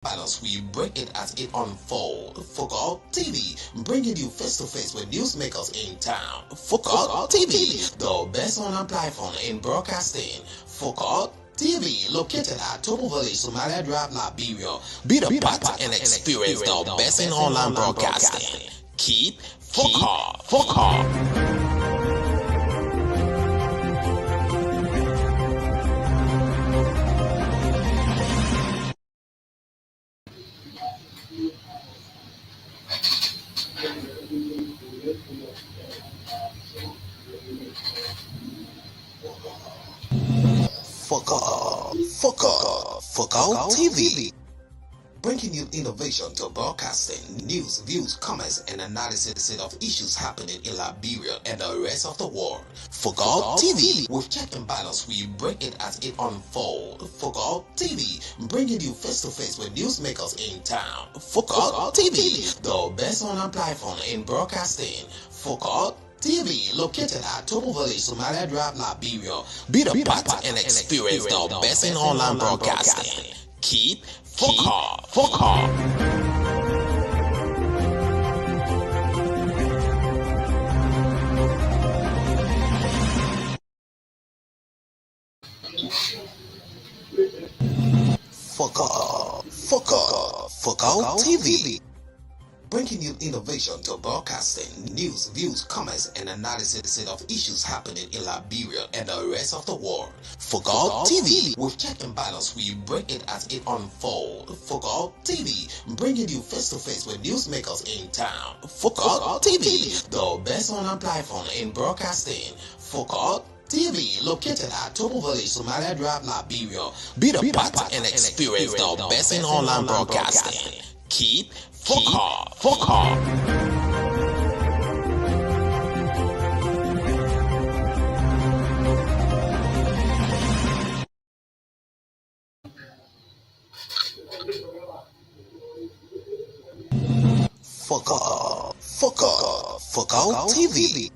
battles, we break it as it unfolds. Football TV, bringing you face to face with newsmakers in town. Football TV, the best online platform in broadcasting. Football TV, located at Topo Village, Somalia Drive, Liberia. Be the part and experience the best in online broadcasting. Keep Football. Football TV. Bringing you innovation to broadcasting, news, views, comments, and analysis of issues happening in Liberia and the rest of the world. Football TV. With check and balance, we break it as it unfolds. Football TV, bringing you face to face with newsmakers in town. Football TV, the best online platform in broadcasting. Football TV, located at Topo Village, Somalia Drive, Liberia. Be the part and experience the best in online broadcasting. Keep Football. Football TV. Bringing you innovation to broadcasting, news, views, comments, and analysis of issues happening in Liberia and the rest of the world. Football TV. With check and balance, we break it as it unfolds. Football TV, bringing you face to face with newsmakers in town. Football TV, the best online platform in broadcasting. Football TV, located at Topo Village, Somalia Drive, Liberia. Be the part and experience the best in online broadcasting. Keep Football. Football TV.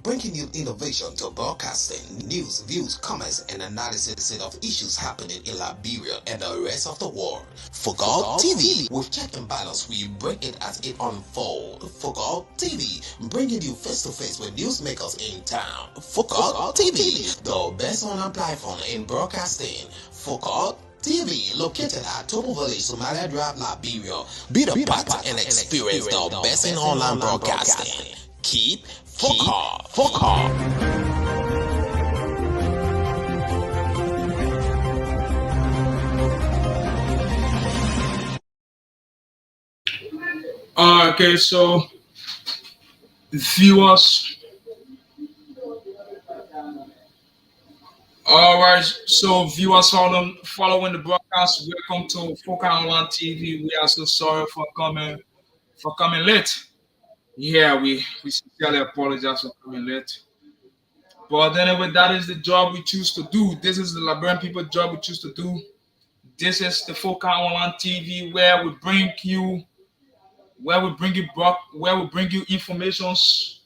Bringing you innovation to broadcasting, news, views, comments, and analysis of issues happening in Liberia and the rest of the world. Football TV. With check and balance, we break it as it unfolds. Football TV, bringing you face to face with newsmakers in town. Football TV, the best online platform in broadcasting. Football TV, located at Topo Village, Somalia Drive, Liberia. Be the part and experience the best in online broadcasting. Keep Football. Okay, so viewers, all right. So viewers following the broadcast, welcome to Focal Online TV. We are so sorry for coming late. Yeah, we sincerely apologize for coming late. But anyway, that is the job we choose to do. This is the Liberian people job we choose to do. This is the Focal Online TV where we bring you informations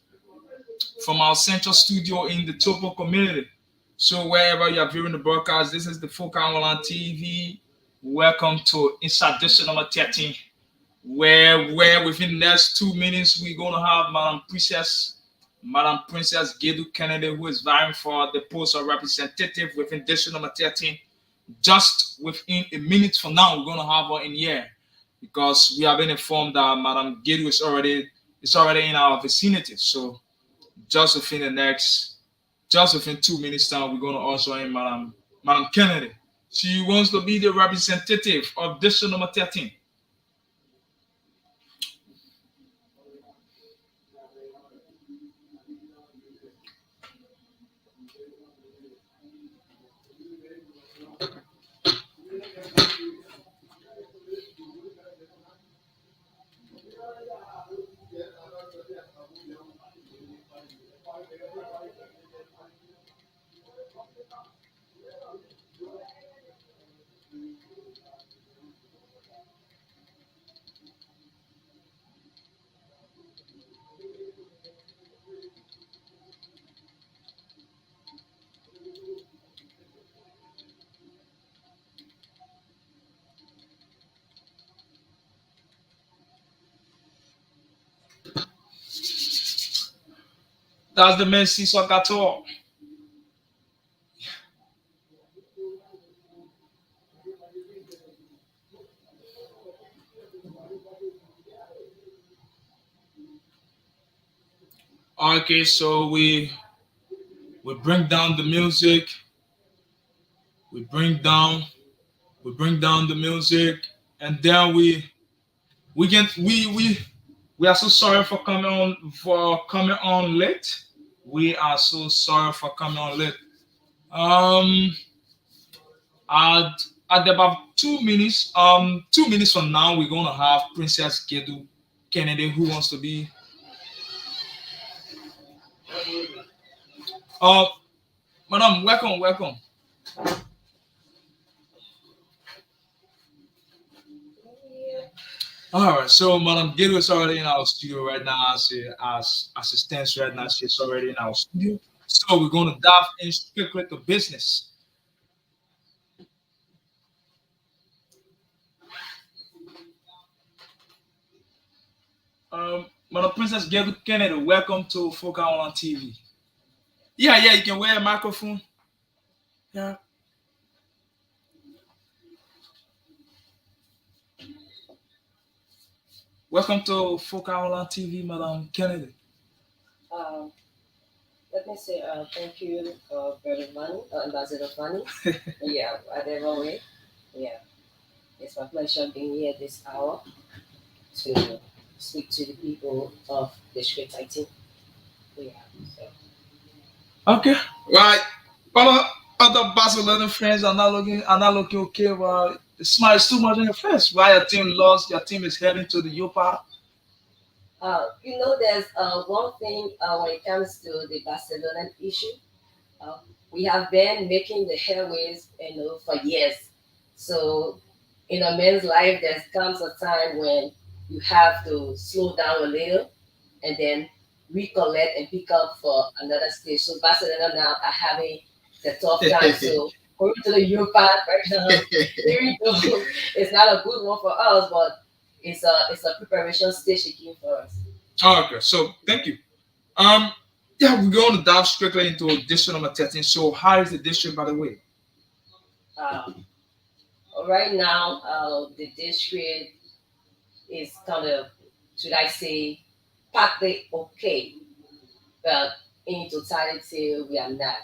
from our central studio in the Topo community. So wherever you are viewing the broadcast, this is the Focal Online TV. Welcome to Inside District number 13, where within the next 2 minutes we're gonna have Madam Princess Gedu Kennedy, who is vying for the post of representative within District number 13. Just within a minute from now, we're gonna have her in here because we have been informed that Madam Gedu is already in our vicinity. So just within the next, just within 2 minutes time, we're gonna also in Madam Kennedy. She wants to be the representative of District number 13. That's the man Seesaw Gator. Okay, so we bring down the music. We bring down we bring down the music, and then we get we are so sorry for coming on late. We are so sorry for coming on late. Um, at about 2 minutes, 2 minutes from now, we're gonna have Princess Gedu Kennedy who wants to be. Uh, Madam, welcome, welcome. All right, so Madam Gedu is already in our studio right now as assistants right now. She's already in our studio. So we're gonna dive in strictly to business. Madam Princess Gedu Kennedy, welcome to Focal on TV. Yeah, yeah, you can wear a microphone. Yeah. Welcome to Focal on TV, Madam Kennedy. Um, Let me say thank you, Brother Money, Ambassador Money. Yeah, whatever way. Yeah, it's my pleasure being here this hour to speak to the people of District 18. Yeah, so. Okay. Right. Other Barcelona fans are not looking okay. Well, the smile is too much on your face. Why your team lost? Your team is heading to the Europa. There's one thing when it comes to the Barcelona issue. Uh, we have been making the airways, for years. So, in a man's life, there comes a time when you have to slow down a little and then recollect and pick up for another stage. So, Barcelona now are having the tough time. So, going to the Europa right now, even though it's not a good one for us, but it's a preparation stage again for us. Okay, so thank you. Um, yeah, we're going to dive strictly into district number 13. So, how is the district, by the way? Um, right now, the district is kind of, should I say, partly okay, but in totality, we are not.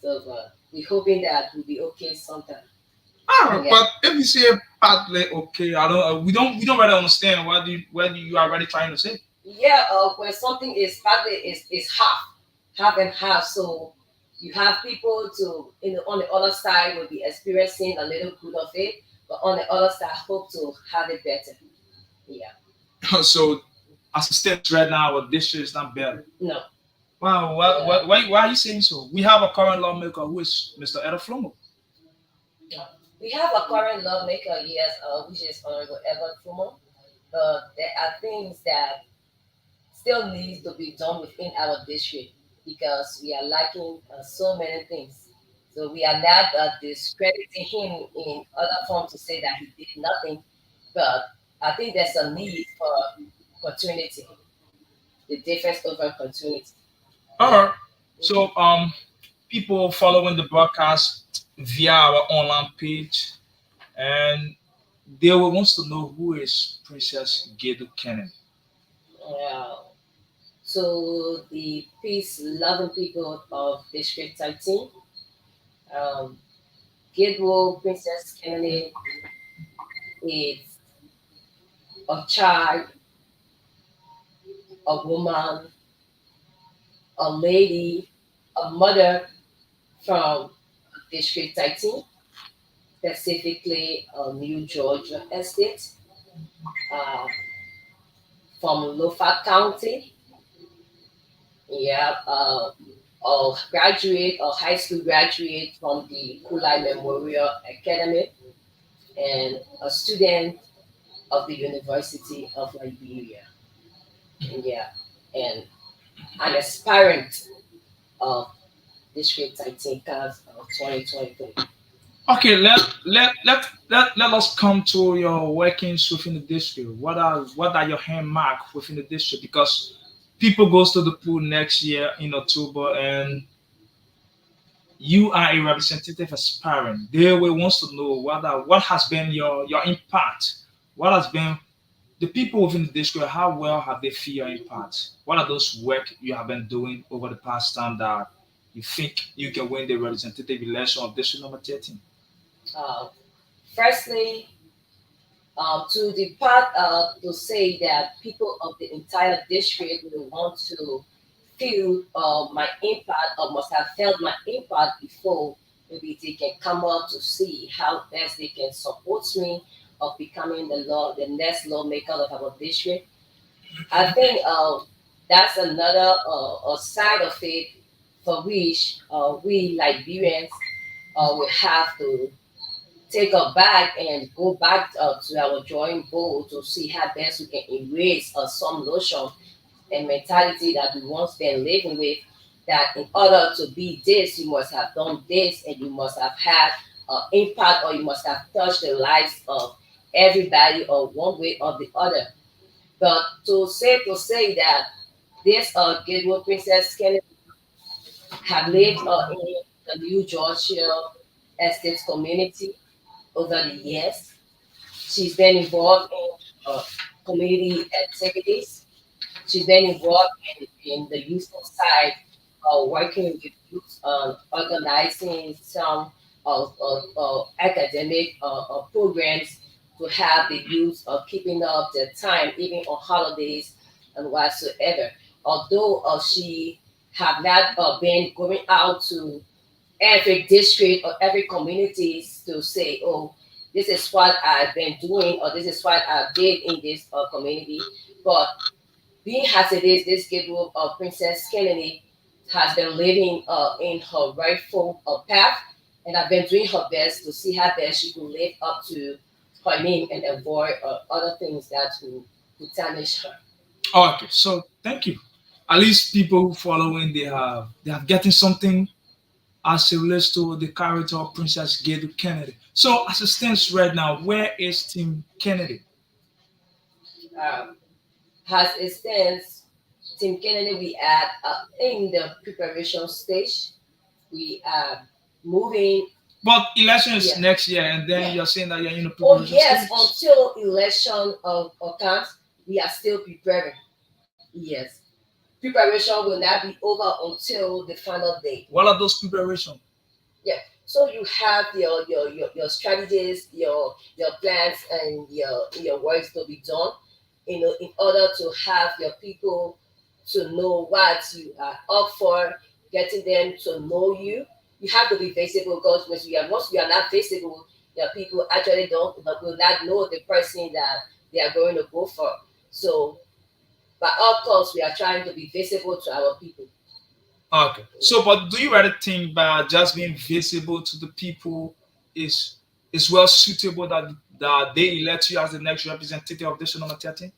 So we're hoping that we'll be okay sometime. Yeah. But if you say partly okay, I don't. We don't really understand what you are really trying to say. Yeah, when something is partly is half and half. So you have people to on the other side will be experiencing a little good of it, but on the other side hope to have it better. Yeah. So, as it stands right now, our district is not better. No. Wow, why are you saying so? We have a current lawmaker who is Mr. Edaflomo. No. We have a current lawmaker, yes, which is Honorable Evan Fumo, but there are things that still needs to be done within our district because we are lacking so many things. So we are not discrediting him in other form to say that he did nothing, but I think there's a need for continuity, the difference over continuity. All Yeah. right. So, people following the broadcast via our online page, and they will wants to know who is Princess Gedu Cannon. Yeah. So the peace loving people of District 13, um, Gidwell Princess Kennedy is a child, a woman, a lady, a mother from District 13, specifically New Georgia Estate, uh, from Luffa County. Yeah, a graduate, a high school graduate from the Kulai Memorial Academy, and a student of the University of Liberia. Yeah, and an aspirant of District 18 class of 2023. Okay, let us come to your workings within the district. What are your hand mark within the district? Because People goes to the pool next year in October, and you are a representative aspirant. They will wants to know what has been your impact. What has been the people within the district? How well have they feel your impact? What are those work you have been doing over the past time that you think you can win the representative election of district number 13? Uh, Firstly, to the part to say that people of the entire district will want to feel my impact or must have felt my impact before maybe they can come up to see how best they can support me of becoming the next lawmaker of our district. I think that's another side of it for which we Liberians will have to take a back and go back to our drawing board to see how best we can erase some notion and mentality that we once been living with. That in order to be this, you must have done this, and you must have had impact, or you must have touched the lives of everybody, or one way or the other. But to say that this Gateway Princess Kennedy have lived in the New Georgia estate community over the years. She's been involved in community activities. She's been involved in the youth side, working with youth, organizing some academic programs to have the youth keeping up their time, even on holidays and whatsoever. Although she have not been going out to every district or every communities to say, oh, this is what I've been doing, or this is what I did in this community. But being as it is, this ghetto of Princess Kennedy has been living in her rightful path, and I've been doing her best to see how best she can live up to her name and avoid other things that will tarnish her. Okay, so thank you. At least people who following they have getting something as it relates to the character of Princess Gadu Kennedy. So as it stands right now, where is Team Kennedy? Um, as it stands, Team Kennedy, we are in the preparation stage. We are moving. But election is Yeah, next year, and then yeah. you're saying that you're in the Oh preparation yes, stage. until election of comes, we are still preparing. Yes, preparation will not be over until the final day. What are those preparations? Yeah. So you have your strategies, your plans, and your works to be done. In order to have your people to know what you are up for, getting them to know you. You have to be visible because once you are not visible, your people actually don't will not know the person that they are going to go for. So, by all costs, we are trying to be visible to our people. Okay. So, but do you rather think by just being visible to the people is well suitable that they elect you as the next representative of this number 13?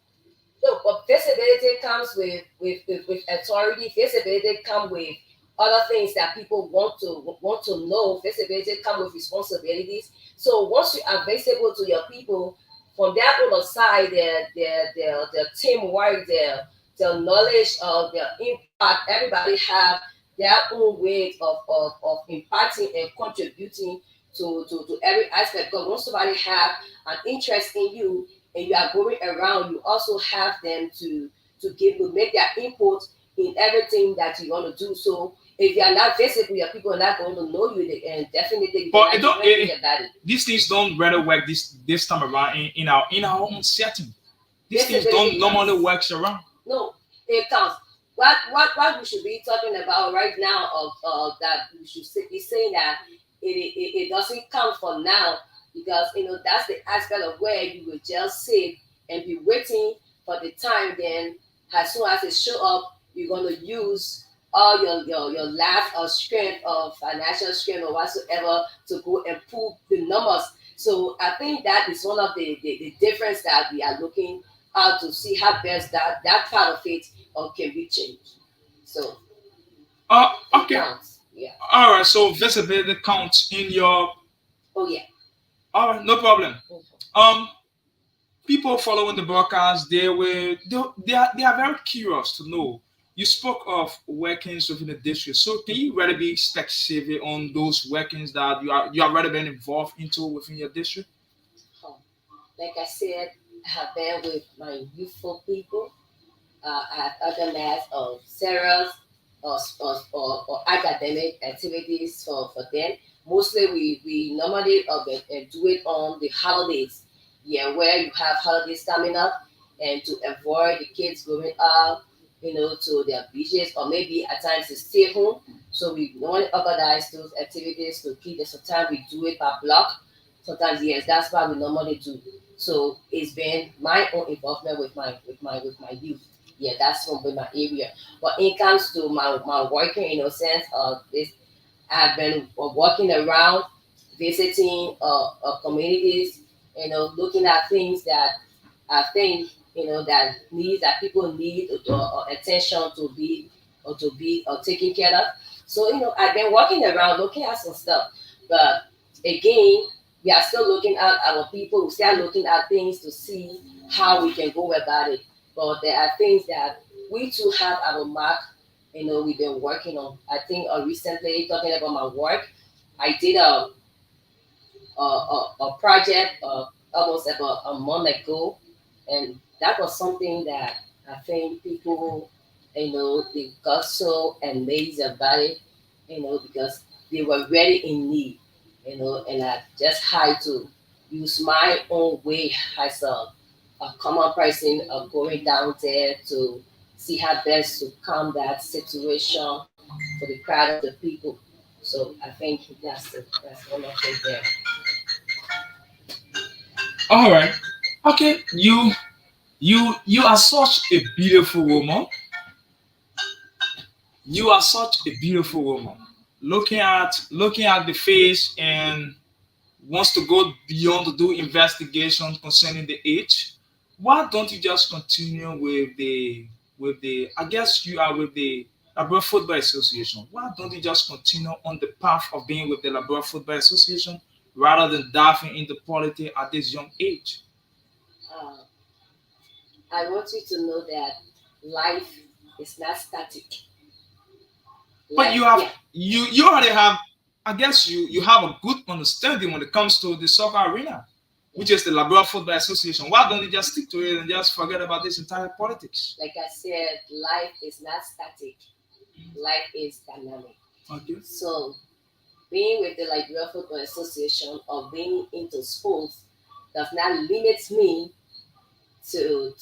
No, but visibility comes with authority. Visibility comes with other things that people want to know. Visibility comes with responsibilities. So once you are visible to your people, from their own side, their teamwork, their knowledge of their impact, everybody have their own way of impacting and contributing to every aspect. Because once somebody have an interest in you, and you are going around, you also have them to make their input in everything that you want to do. So if you are not visible, your people are not going to know you, and definitely you But cannot it do don't. anything about it. These things don't rather work this time around in our own setting. These things Visibility don't normally counts. work around. No, it counts. What we should be talking about right now, of that we should be saying that it doesn't count for now, because that's the aspect of where you will just sit and be waiting for the time. Then as soon as it show up, you're gonna use all your last or strength or financial strength or whatsoever to go and pull the numbers. So I think that is one of the difference that we are looking out to see how best that part of it can be changed. So it Okay. counts. Yeah. All right. So visibility counts in your. Oh yeah. All right. No problem. Mhm. Um, People following the broadcast, they are very curious to know. you spoke of workings within the district. So can you really be specific on those workings that you have already been involved into within your district? Um, like I said, I have been with my youthful people. I've organized several or academic activities for them. Mostly we normally do it on the holidays. Yeah, where you have holidays coming up, and to avoid the kids going out, to their beaches, or maybe at times to stay home. So we normally organize those activities to keep it. Sometimes we do it by block. Sometimes yes, that's what we normally do. So it's been my own involvement with my youth. Yeah, that's from with my area. But it comes to my working, sense of this, I've been walking around, visiting communities, looking at things that I think that people need attention to be taken care of. So I've been walking around looking at some stuff, but again, we are still looking at our people. We still looking at things to see how we can go about it. But there are things that we too have our mark. We've been working on. I think recently talking about my work, I did a project almost about a month ago, and that was something that I think people, they got so amazed about it, because they were really in need, and I just had to use my own way as a common person of going down there to see how best to calm that situation for the crowd of the people. So I think that's one of it there. All right. Okay. You are such a beautiful woman. You are such a beautiful woman. Looking at the face and wants to go beyond to do investigation concerning the age. Why don't you just continue with the I guess you are with the Labrador Football Association. Why don't you just continue on the path of being with the Labrador Football Association rather than diving into politics at this young age? Uh, I want you to know that life is not static. But Life, you have yeah, you already have, I guess you have a good understanding when it comes to the soccer arena, yeah. which is the Labrador Football Association. Why don't you just stick to it and just forget about this entire politics? Like I said, life is not static. Life is dynamic. Okay. So being with the Liberia Football Association or being into sports does not limit me to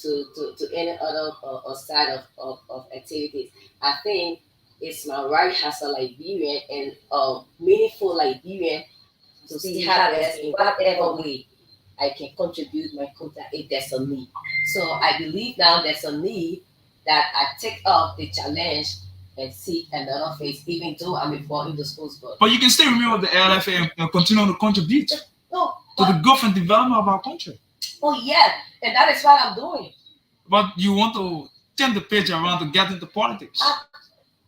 any other side of activities. I think it's my right as a Liberian and a meaningful Liberian to see how best in whatever way I can contribute my quota if there's a need. So I believe now there's a need that I take up the challenge and seek another phase, even though I'm involved in the sports board. But you can still remain with the LFA and continue to contribute to No, the but growth and development of our country. oh yeah, and that is what I'm doing. But you want to turn the page around to get into politics.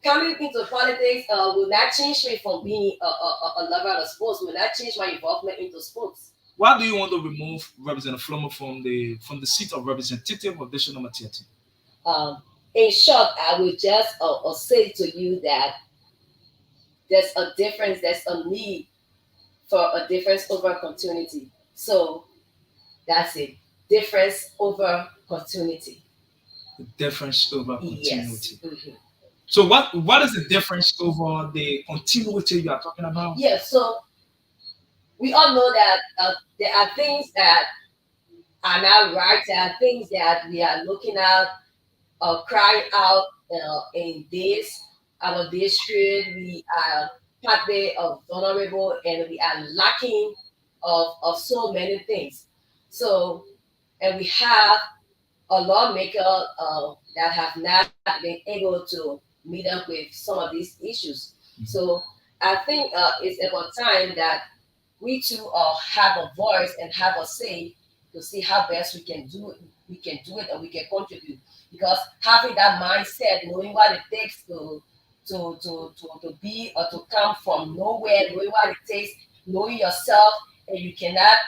Coming into politics will not change me from being a lover of sports. Will not change my involvement into sports. Why do you want to remove Representative Flomo from the seat of representative of District Number 13? In short, I will just say to you that there's a difference. There's a need for a difference over continuity. So that's it. Difference over continuity. The difference over Yes. continuity. So what is the difference over the continuity you are talking about? Yes. So we all know that there are things that are not right. There are things that we are looking at or crying out in this our district. We are partly of vulnerable and we are lacking of so many things. So and we have a lawmaker that have not been able to meet up with some of these issues. So I think it's about time that we too have a voice and have a say to see how best we can do it and we can contribute. Because having that mindset, knowing what it takes to be or to come from nowhere, knowing what it takes, knowing yourself, and you cannot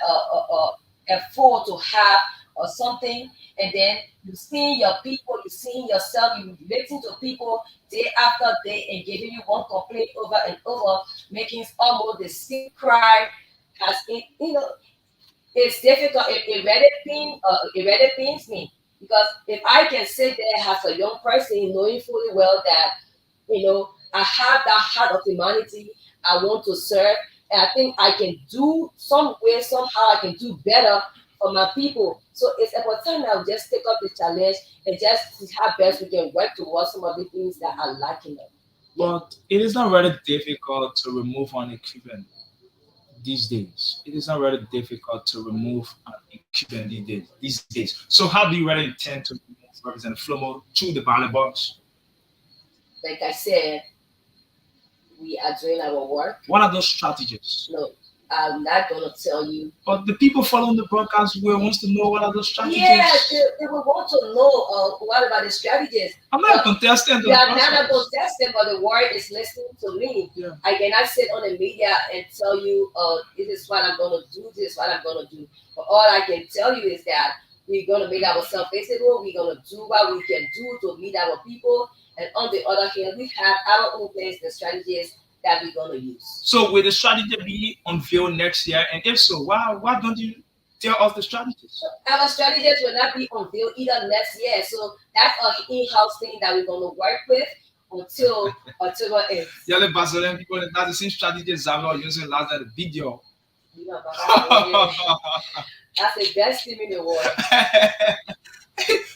afford to have or something, and then you seeing your people, you seeing yourself, you relating to people day after day and giving you one complaint over and over, making almost the same cry as in, it's difficult. It really pains me because if I can sit there as a young person, knowing fully well that I have that heart of humanity, I want to serve, and I think I can do some way, somehow I can do better for my people. So it's about time I'll just take up the challenge and just see how best we can work towards some of the things that are lacking. Yeah. But it is not really difficult to remove an incumbent these days. It is not really difficult to remove an incumbent these days. These days. So how do you really intend to remove Representative Flomo through the ballot box? Like I said, we are doing our work. What are those strategies? No, I'm not gonna tell you. But the people following the broadcast will wants to know what are those strategies. Yeah, they will want to know what about the strategies. I'm not a contestant. You are not a contestant, but the world is listening to me. Yeah. I cannot sit on the media and tell you, this is what I'm gonna do, this is what I'm gonna do. But all I can tell you is that we're gonna make ourselves visible. We're gonna do what we can do to meet our people. And on the other hand, we have our own plans and strategies that we're gonna use. So will the strategy be unveiled next year? And if so, why don't you tell us the strategies? Our strategies will not be unveiled either next year. So that's an in-house thing that we're gonna work with until October ends. Yeah, the Barcelona people, that's the same strategy Xavier using last night, the video. That's the best team in the world.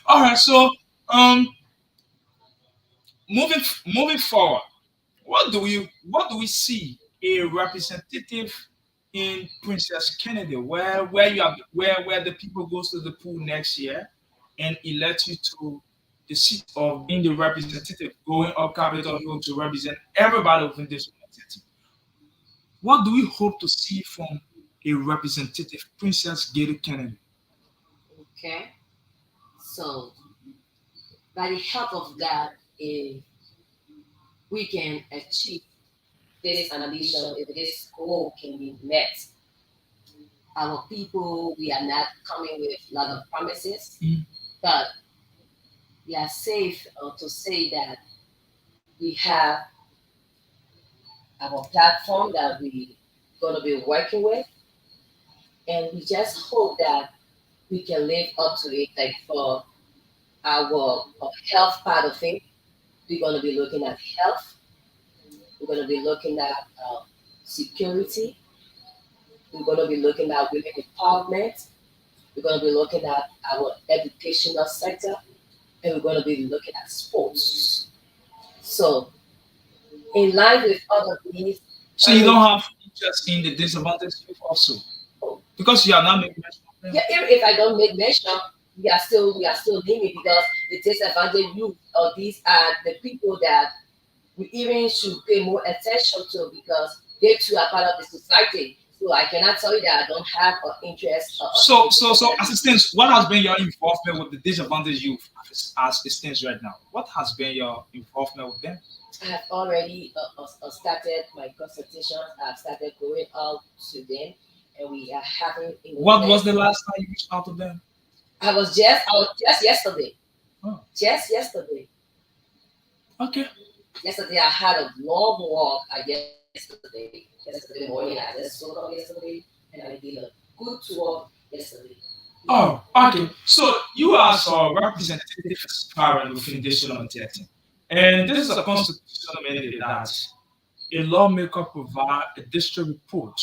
All right, so moving forward, what do we see a representative in Princess Kennedy, where the people goes to the pool next year and elect you to the seat of being the representative, going up Capitol Hill to represent everybody within this entity. What do we hope to see from a representative, Princess Gayle Kennedy? Okay, so by the help of God, if we can achieve this ambition, if this goal can be met, our people, we are not coming with a lot of promises, but we are safe to say that we have our platform that we're going to be working with, and we just hope that we can live up to it. Like for our health part of it, we're going to be looking at health, we're going to be looking at security, we're going to be looking at women empowerment, we're going to be looking at our educational sector, and we're going to be looking at sports. So, in line with other things. So you don't have interest in the disadvantaged youth also, because you are not making mention of them. Yeah, if I don't make mention, we are still limit because the disadvantaged youth, or these are the people that we even should pay more attention to because they too are part of the society. So I cannot tell you that I don't have an interest. So as it stands, what has been your involvement with the disadvantaged youth as it stands right now? What has been your involvement with them? I have already started my consultations. I've started going out to them, and we are having. What was the last time you reached out to them? I was just yesterday. Oh. Just yesterday. Okay. Yesterday I had a long walk. Yesterday morning I just woke up yesterday, and I did a good tour yesterday. Oh, okay. So you are a representative parent within digital marketing. And this is a constitutional mandate that a lawmaker provide a district report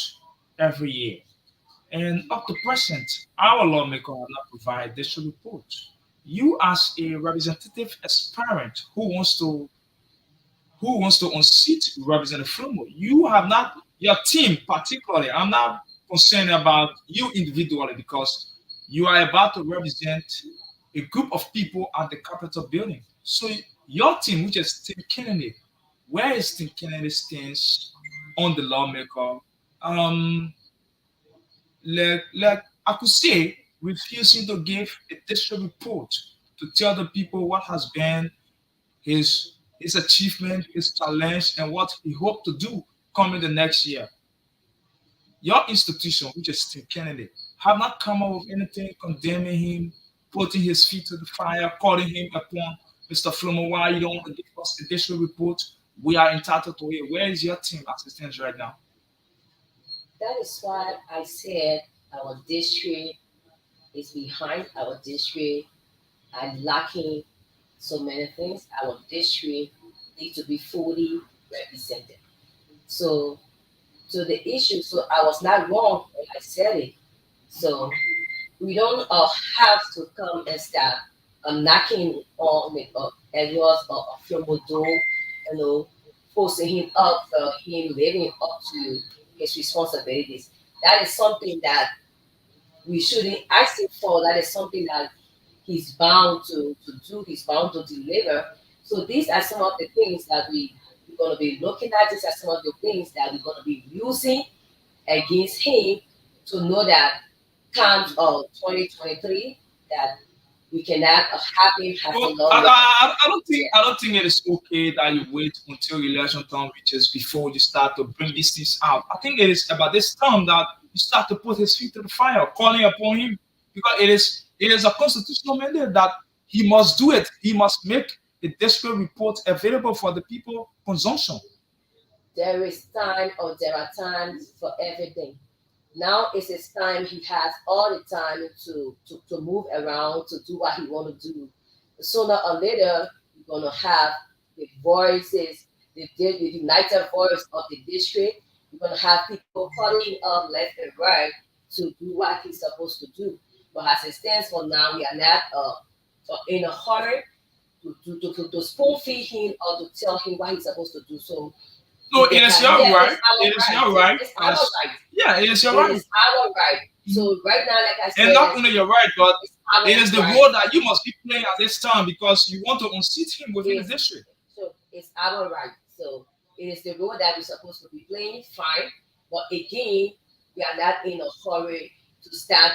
every year. And up to present, our lawmaker have not provided district report. You as a representative aspirant who wants to unseat Representative Flomo, you have not, your team particularly, I'm not concerned about you individually because you are about to represent a group of people at the Capitol building. So your team, which is Team Kennedy, where is Team Kennedy stands on the lawmaker? Like I could say, refusing to give a district report to tell the people what has been his achievement, his challenge, and what he hoped to do coming the next year. Your institution, which is Team Kennedy, have not come up with anything condemning him, putting his feet to the fire, calling him upon Mr. Flomo, why you don't want to give us a district report? We are entitled to it. Where is your team as it stands right now? That is why I said our district is behind our district and lacking so many things. Our district needs to be fully represented. So, so the issue, so I was not wrong when I said it. So we don't have to come and start knocking on the Edwards or Flomo door, forcing him up for him living up to his responsibilities. That is something that we shouldn't ask him for. That is something that he's bound to do, he's bound to deliver. So these are some of the things that we're going to be looking at. These are some of the things that we're going to be using against him to know that comes of 2023 that we cannot have him have a Well, long. I don't think it is okay that you wait until election time reaches before you start to bring these things out. I think it is about this time that you start to put his feet to the fire, calling upon him, because it is a constitutional mandate that he must do it. He must make the district report available for the people consumption. There is time or there are times for everything. Now is his time. He has all the time to move around, to do what he want to do. Sooner or later, you're going to have the voices, the united voice of the district. You're going to have people calling up left and right to do what he's supposed to do. But as it stands for now, we are not in a hurry to spoon feed him or to tell him what he's supposed to do. So No, it is your yes, right. it's our It is right. your right. It's our right. Yeah, it is your It right. is our right. So right now, like I said, And not only your right, but it's our it is the right. role that you must be playing at this time because you want to unseat him within the Yes. district. So it's our right. So it is the role that we're supposed to be playing, fine. But again, we are not in a hurry to start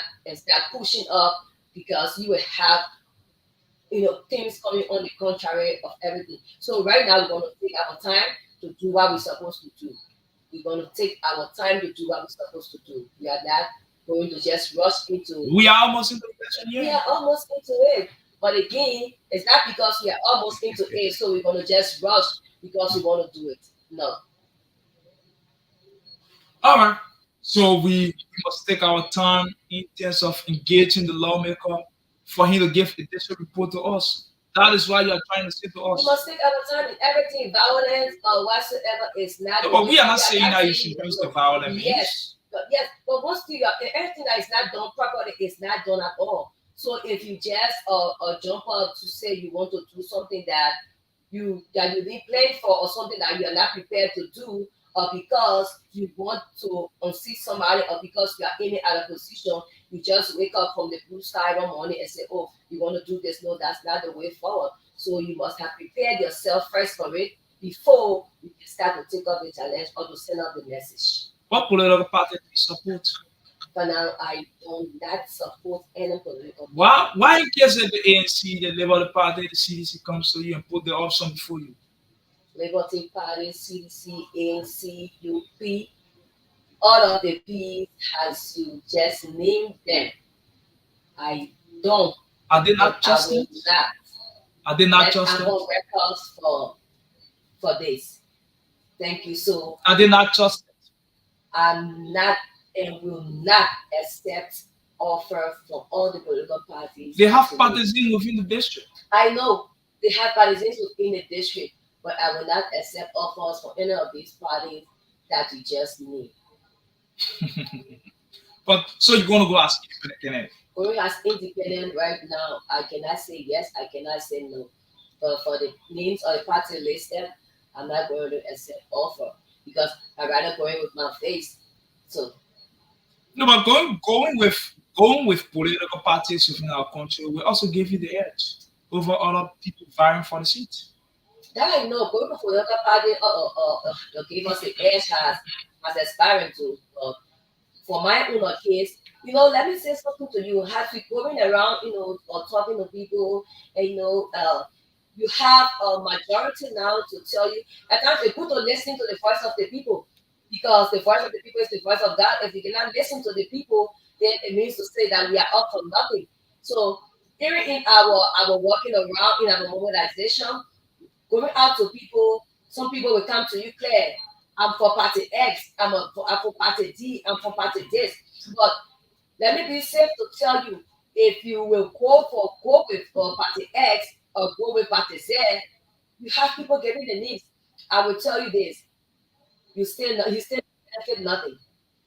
pushing up because you will have things coming on the contrary of everything. So right now we're gonna take our time to do what we're supposed to do. We're gonna take our time to do what we're supposed to do. We are not going to just rush into. We are almost in the election We year. are almost into it. But again, it's not because we are almost into it, so we're gonna just rush because we want to do it. No. All right. So we must take our time in terms of engaging the lawmaker for him to give a district report to us. That is why you are trying to say to We us. must take our time in everything. Violence or whatsoever is not. No, but we are not we saying that you saying should use no. the violent Yes, means. but once you everything that is not done properly is not done at all. So if you just jump up to say you want to do something that you didn't plan for or something that you are not prepared to do, or because you want to unseat somebody, or because you are aiming at a position, you just wake up from the blue sky one morning and say, "Oh, you want to do this?" No, that's not the way forward. So you must have prepared yourself first for it before you can start to take up the challenge or to send out the message. What political party do you support? For now, I do not support any political party. Why in case that the ANC, the Labour Party, the CDC comes to you and put the option before you? Liberty Party, CDC, ANC, UP, all of the P's as you just named them. I don't Are they and not I will trusted? not Are they not let trusted? our records for this. Thank you. So Are they not trusted? I'm not and will not accept offer from all the political parties. They have to do. partisans within the district. I know they have partisans within the district, but I will not accept offers from any of these parties that you just need. But so you're gonna go ask independent. Going as independent right now, I cannot say yes, I cannot say no. But for the names of the party listed, I'm not going to accept offer because I rather go in with my face. So No, but going with political parties within our country will also give you the edge over other people vying for the seat. that I know going for the other party to give us the edge has aspiring to. For my own case, let me say something to you. Have you going around, or talking to people, and you have a majority now to tell you. At times, it's good to listen to the voice of the people because the voice of the people is the voice of God. If you cannot listen to the people, then it means to say that we are up for nothing. So during in our walking around in our mobilization, going out to people, some people will come to you, Claire. I'm for party X, I'm for party D, I'm for party this. But let me be safe to tell you, if you will go with for party X or go with party Z, you have people getting the needs. I will tell you this: you still benefit nothing.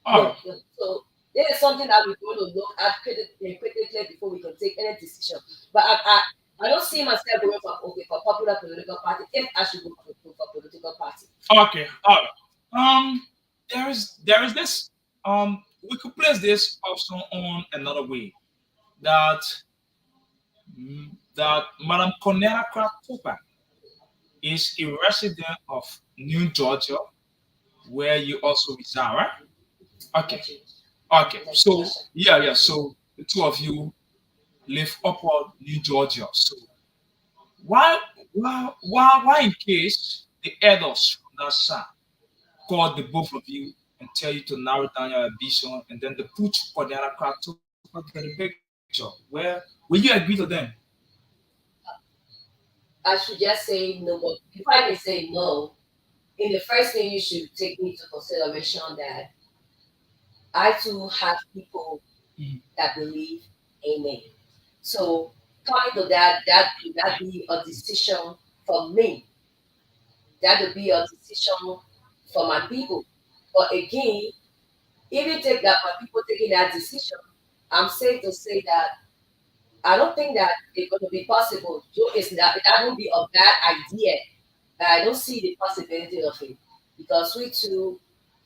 Oh, So this is something that we're going to look at critically before we can take any decision. But I don't see myself going for okay for popular political party if I should go for political party. okay. All right. There is this. We could place this option on another way that that Madam Cornelia Kratopa is a resident of New Georgia, where you also reside, right? Okay. Okay. Okay. Next So question. yeah. So the two of you live upward New Georgia. So why why in case the elders from that side call the both of you and tell you to narrow down your ambition and then they put you for the other crowd to get a picture? Where will you agree to them? I should just say no. But if I may say no, in the first thing you should take into consideration that I too have people Mhm. that believe in me. So coming to that would not be a decision for me. That would be a decision for my people. But again, even take that my people taking that decision, I'm safe to say that I don't think that it's going to be possible. So it's that would be a bad idea. But I don't see the possibility of it because we too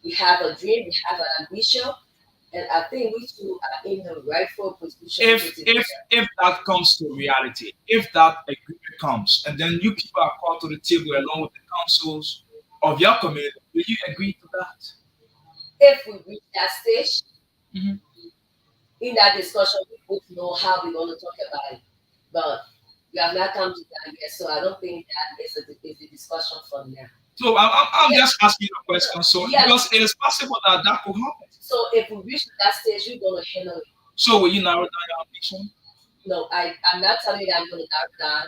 we have a dream, we have an ambition, and I think we too are in the rightful position to If take if that. if that comes to reality, if that agreement comes, and then you people are called to the table along with the councils of your community, will you agree to that? If we reach that stage Mhm. in that discussion, we both know how we're going to talk about it. But we have not come to that yet, so I don't think that is a discussion for now. So I'm Yes, just asking you a question. So yes. because it is possible that that could happen. So if we reach that stage, we're going to handle it. So will you narrow down your ambition? No, I'm not telling you that I'm going to narrow down.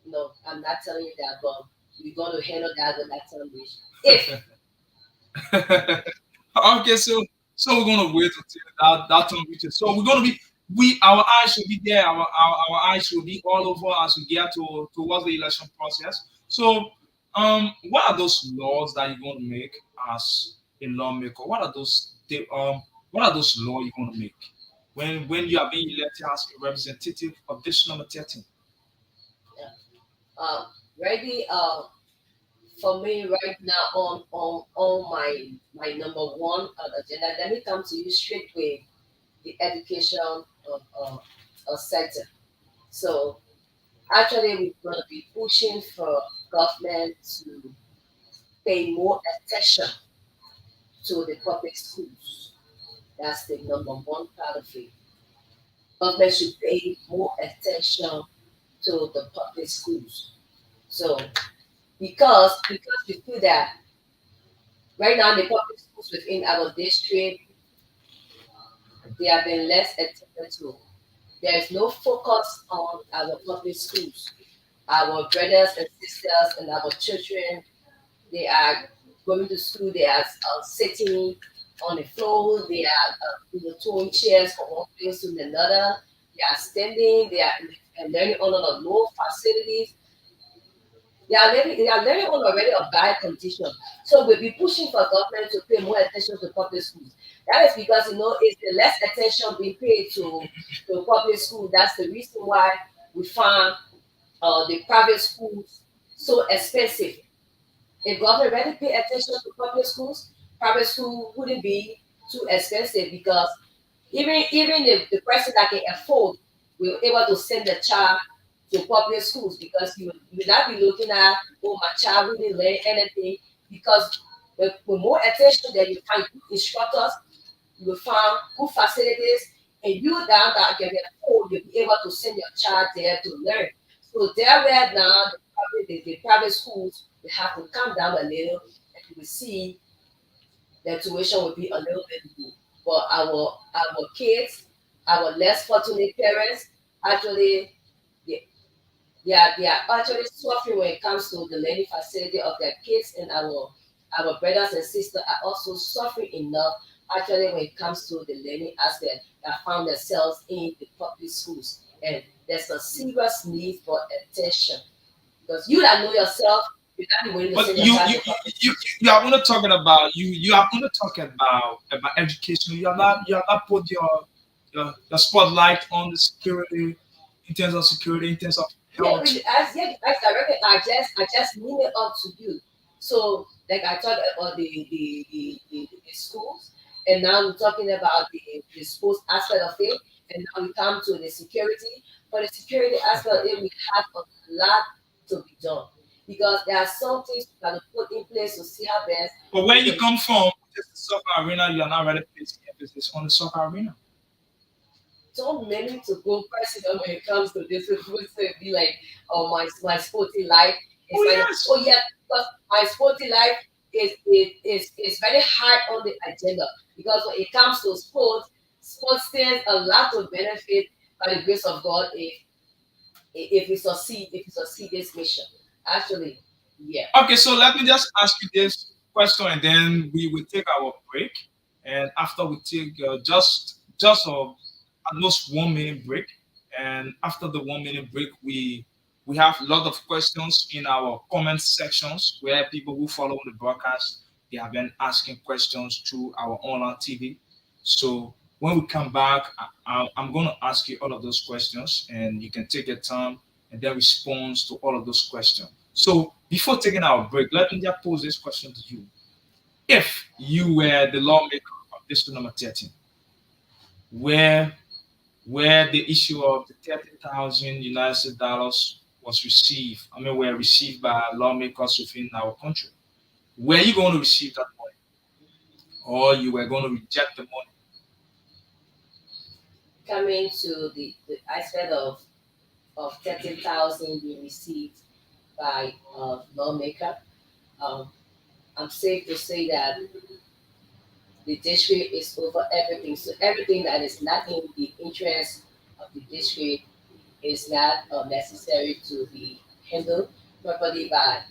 No, I'm not telling you that, but we're going to handle that when that time reach. If Okay, so we're gonna wait until that time reaches. So we're gonna be we our eyes should be there. Our eyes should be all over as we get to towards the election process. So what are those laws that you're gonna make as a lawmaker? What are those laws you're gonna make when you are being elected as a representative of this number 13? um, ready for me right now on my number one agenda, let me come to you straight with the education sector. So actually, we're going to be pushing for government to pay more attention to the public schools. That's the number one part of it. Government should pay more attention to the public schools. So because we feel that right now the public schools within our district they have been less attended to. There is no focus on our public schools. Our brothers and sisters and our children, they are going to school, they are sitting on the floor, they are throwing chairs from one place to another, they are standing, they are learning under the low facilities. They are learning on already a bad condition. So we'll be pushing for government to pay more attention to public schools. That is because it's the less attention being paid to public school. That's the reason why we find the private schools so expensive. If government really pay attention to public schools, private school wouldn't be too expensive because even the person that can afford will able to send the child to public schools because you will not be looking at oh my child really learn anything because with more attention that you find good instructors, you will find good facilities, and you down that can afford you'll be able to send your child there to learn. So there where now the private schools will have to come down a little and you will see the tuition will be a little bit more. but our kids, our less fortunate parents, actually they are actually suffering when it comes to the learning facility of their kids, and our brothers and sisters are also suffering enough actually when it comes to the learning aspect that found themselves in the public schools. And there's a serious need for attention because you that know yourself, you're not willing to But send your child to you are not talking about you are not talking about education. You have not put your spotlight on the security in terms of security, in terms of yeah, health. as directly, I just leave it up to you. So like I talked about the schools, and now we're talking about the schools aspect of it, and now we come to the security. For the security aspect of it, we have a lot to be done because there are some things we got to put in place to see how best But we when you can. come from just the soccer arena, you are not ready to place emphasis on the soccer arena. So many to go personal when it comes to this. It's supposed to be like, oh, my sporty life is Oh kind of, yes. oh yeah, because my sporty life is very high on the agenda because when it comes to sports, sports stands a lot of benefit by the grace of God if we succeed this mission. Actually, yeah. Okay, so let me just ask you this question, and then we will take our break. And after we take just at most 1 minute break, and after the 1 minute break, we have a lot of questions in our comment sections where people who follow the broadcast they have been asking questions through our online TV. So when we come back, I'm going to ask you all of those questions, and you can take your time and then respond to all of those questions. So before taking our break, let me just pose this question to you. If you were the lawmaker of District number 13, where the issue of the 30,000 United States dollars was received, I mean, were received by lawmakers within our country, were you going to receive that money, or you were going to reject the money? Coming to the aspect of 30,000 being received by lawmaker. Um, I'm safe to say that the district is over everything. So everything that is not in the interest of the district is not necessary to be handled properly by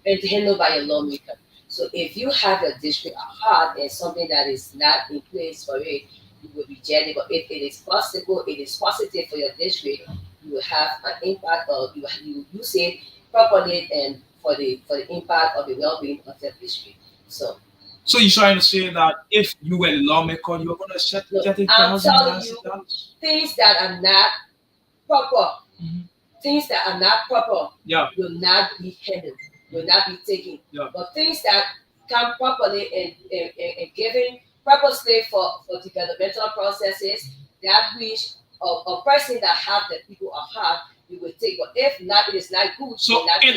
and handled by a lawmaker. So if you have your district at heart and something that is not in place for it, you will reject it. But if it is possible, it is positive for your district, you will have an impact of you use it properly and for the impact of the well-being of your district. So So you're trying to say that if you were a lawmaker, you were going to accept no, I'm 30,000 telling United you States dollars? things that are not proper. Mhm. Things that are not proper Yeah, will not be handled, will not be taken. yeah. But things that come properly and given purposely for developmental processes, that which a person that have the people at heart, you will take. But if not, it is not good. You will So not take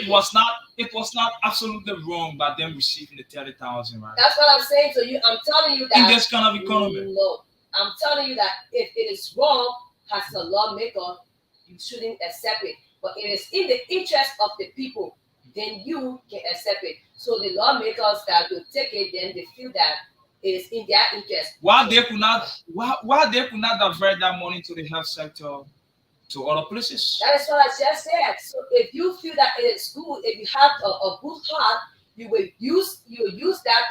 it was not absolutely wrong by them receiving the 30,000, right? That's what I'm saying to you. I'm telling you In that this kind of economy. no. I'm telling you that if it is wrong as a lawmaker, you shouldn't accept it. But it is in the interest of the people, then you can accept it. So the lawmakers that will take it, then they feel that it is in their interest. Why So they could not why they could not divert that money to the health sector to other places? that is what I just said. So if you feel that it is good, if you have a good heart, you will use that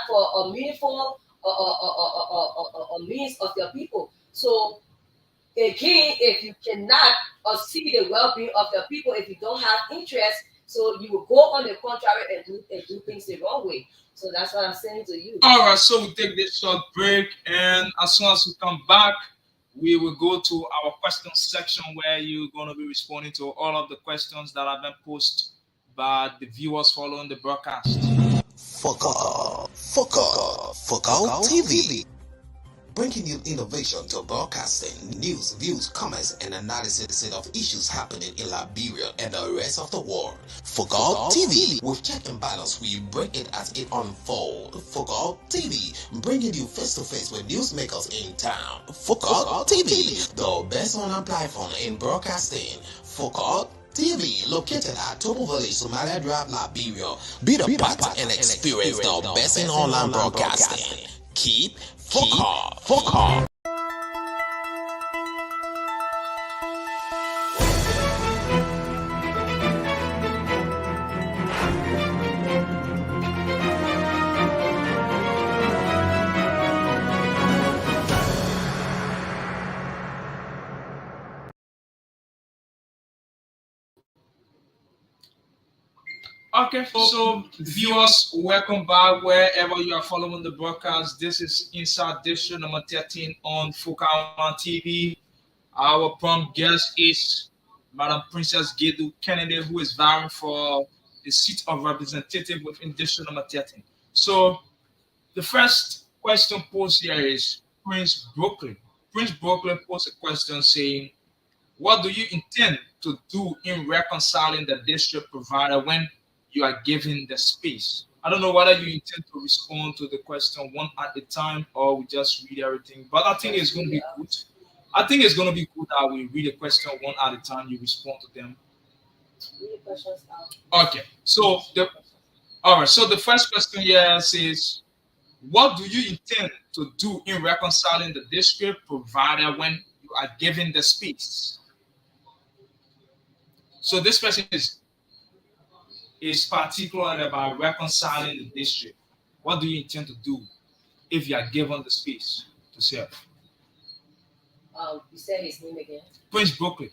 for a meaningful a means of your people. So again, if you cannot see the well-being of the people, if you don't have interest, so you will go on the contrary and do things the wrong way. So that's what I'm saying to you. All right, so we take this short break, and as soon as we come back, we will go to our question section where you're going to be responding to all of the questions that have been posted by the viewers following the broadcast. Focal TV. Bringing you innovation to broadcasting, news, views, comments, and analysis of issues happening in Liberia and the rest of the world. Focal TV, with check and balance, we bring it as it unfolds. Focal TV, bringing you face to face with newsmakers in town. Focal TV, the best online platform in broadcasting. Focal TV, located at Topo Village, Somalia Drive, Liberia. Be the part and experience the best in online broadcasting. Keep focused. Okay, so viewers, welcome back wherever you are following the broadcast. This is Inside District number 13 on Focal TV. Our prompt guest is Madam Princess Gedu Kennedy, who is vying for the seat of representative within District number 13. So the first question posed here is Prince Brooklyn. Prince Brooklyn posed a question saying, what do you intend to do in reconciling the district provider when you are given the space? I don't know whether you intend to respond to the question one at a time or we just read everything, but I think it's going to be good. I think it's going to be good that we read a question one at a time, you respond to them. Okay, so the first question here says, what do you intend to do in reconciling the district provider when you are given the space? So this person is particular about reconciling the district. What do you intend to do if you are given the space to serve? You said his name again. Prince Brooklyn.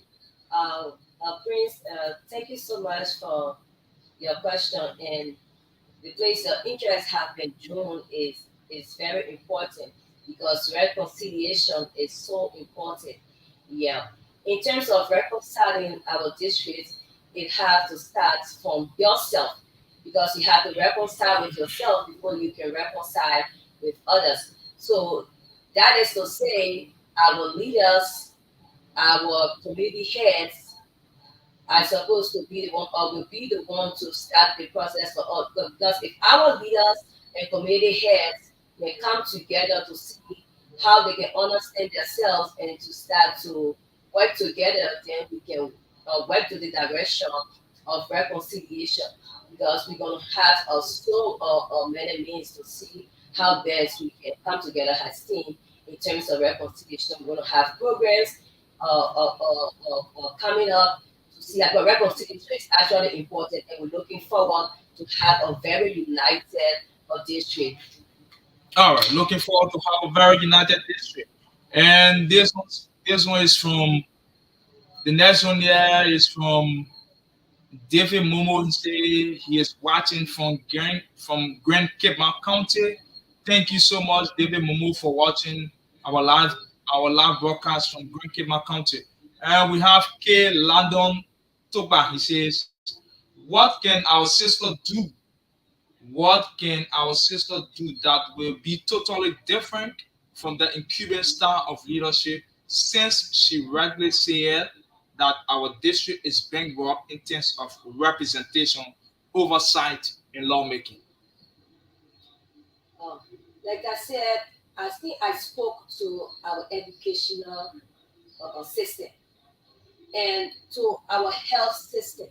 Prince, thank you so much for your question. And the place your interest have been drawn is very important because reconciliation is so important. Yeah. In terms of reconciling our district, it has to start from yourself because you have to reconcile with yourself before you can reconcile with others. So that is to say, our leaders, our community heads are supposed to be the one or will be the one to start the process for us. Because if our leaders and community heads can come together to see how they can understand themselves and to start to work together, then we can work to the direction of reconciliation. Because we're going to have many means to see how best we can come together as team in terms of reconciliation. We're going to have programs coming up to see that reconciliation is actually important, and we're looking forward to have a very united district. All right, looking forward to have a very united district. And this one is from the next one here is from David Momo. He say he is watching from Grand Cape Mount County. Thank you so much, David Momo, for watching our live broadcast from Grand Cape Mount County. And we have K. Landon Toba. He says, "What can our sister do? What can our sister do that will be totally different from the incumbent style of leadership since she rightly said that our district is bankrupt in terms of representation, oversight, and lawmaking?" Um, like I said, I think I spoke to our educational system and to our health system.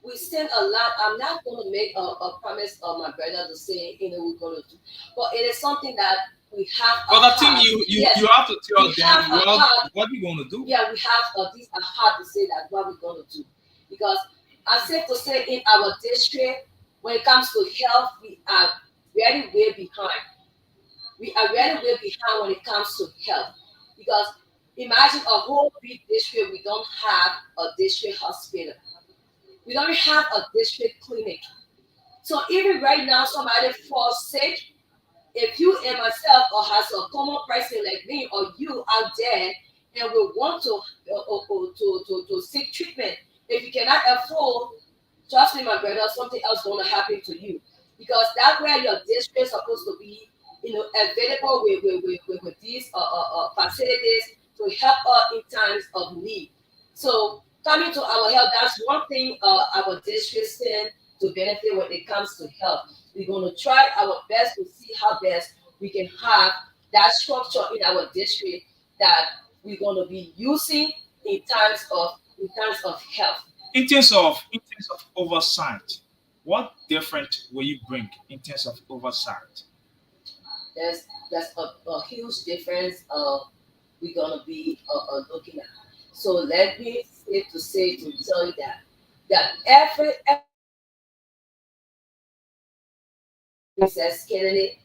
We send a lot. I'm not going to make a promise of my brother to say, we're going to do, but it is something that we have. But I think you have to tell them what we're going to do. Yeah, we have these are hard to say that what we're going to do because I'm safe to say in our district when it comes to health we are very way behind. We are very way behind when it comes to health because imagine a whole big district we don't have a district hospital. We don't have a district clinic. So even right now, somebody falls sick. If you and myself or has a common person like me or you out there and we want to seek treatment, if you cannot afford, trust me, my brother, something else going to happen to you because that's where your district is supposed to be, available with these facilities to help us in times of need. So coming to our health, that's one thing our district stand to benefit when it comes to health. We're going to try our best to see how best we can have that structure in our district that we're going to be using in terms of health. In terms of oversight, what different will you bring in terms of oversight? There's a huge difference we're gonna be looking at. So let me say to tell you that Princess Kennedy,